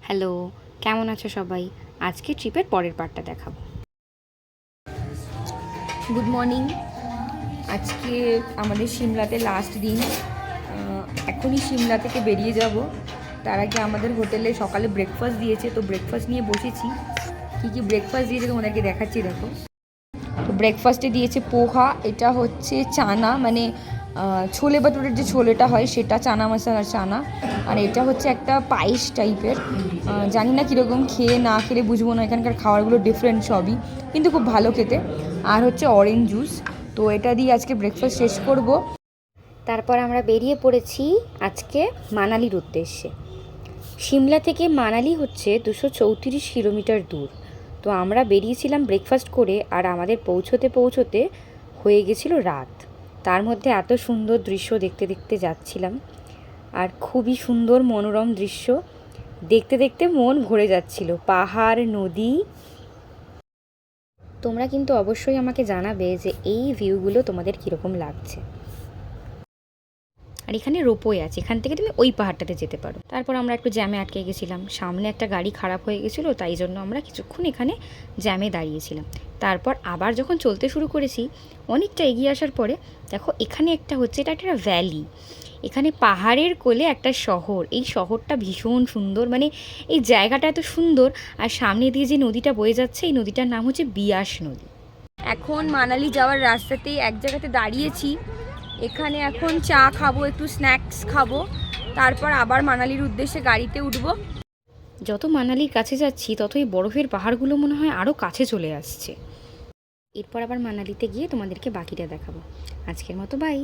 Hello, কেমন আছো সবাই? আজকে ট্রিপের পরের পার্টটা দেখাবো। Good morning. আজকে আমাদের সিমলাতে লাস্ট দিন। এখনই সিমলা থেকে বেরিয়ে যাব। তার আগে আমাদের হোটেলে সকালে ব্রেকফাস্ট দিয়েছে, তো ব্রেকফাস্ট নিয়ে বসেছি। কী কী ব্রেকফাস্ট দিয়েছে তোমাদেরকে দেখাচ্ছি, দেখো। তো ব্রেকফাস্টে দিয়েছে পোহা, এটা হচ্ছে চানা, মানে ছোলে বাটুরের যে ছোলেটা হয় সেটা, চানা মশলার চানা। আর এটা হচ্ছে একটা পায়েস টাইপের। জানি না কীরকম, খেয়ে না খেলে বুঝবো না, এখানকার খাবারগুলো ডিফারেন্ট সবই, কিন্তু খুব ভালো খেতে। আর হচ্ছে অরেঞ্জ জুস। তো এটা দিয়ে আজকে ব্রেকফাস্ট শেষ করব। তারপর আমরা বেরিয়ে পড়েছি আজকে মানালির উদ্দেশ্যে। সিমলা থেকে মানালি হচ্ছে 234 কিলোমিটার দূর। তো আমরা বেরিয়েছিলাম ব্রেকফাস্ট করে, আর আমাদের পৌঁছতে পৌঁছতে হয়ে গেছিল রাত। তার মধ্যে এত সুন্দর দৃশ্য দেখতে দেখতে যাচ্ছিলাম, আর খুবই সুন্দর মনোরম দৃশ্য দেখতে দেখতে মন ভরে যাচ্ছিল। পাহাড়, নদী। তোমরা কিন্তু অবশ্যই আমাকে জানাবে যে এই ভিউগুলো তোমাদের কীরকম লাগছে। আর এখানে রোপওয়ে আছে, এখান থেকে তুমি ওই পাহাড়টাতে যেতে পারো। তারপর আমরা একটু জ্যামে আটকে গেছিলাম, সামনে একটা গাড়ি খারাপ হয়ে গেছিলো, তাই জন্য আমরা কিছুক্ষণ এখানে জ্যামে দাঁড়িয়েছিলাম। তারপর আবার যখন চলতে শুরু করেছি, অনেকটা এগিয়ে আসার পরে দেখো এখানে একটা হচ্ছে, এটা একটা ভ্যালি। এখানে পাহাড়ের কোলে একটা শহর, এই শহরটা ভীষণ সুন্দর, মানে এই জায়গাটা এত সুন্দর। আর সামনে দিয়ে যে নদীটা বয়ে যাচ্ছে, এই নদীটার নাম হচ্ছে বিয়াস নদী। এখন মানালি যাওয়ার রাস্তাতেই এক জায়গাতে দাঁড়িয়েছি। এখানে এখন চা খাবো, একটু স্ন্যাক্স খাবো, তারপর আবার মানালির উদ্দেশ্যে গাড়িতে উঠবো। যত মানালির কাছে যাচ্ছি ততই বরফের পাহাড়গুলো মনে হয় আরও কাছে চলে আসছে। এরপর আবার মানালিতে গিয়ে তোমাদেরকে বাকিটা দেখাবো। আজকের মতো বাই।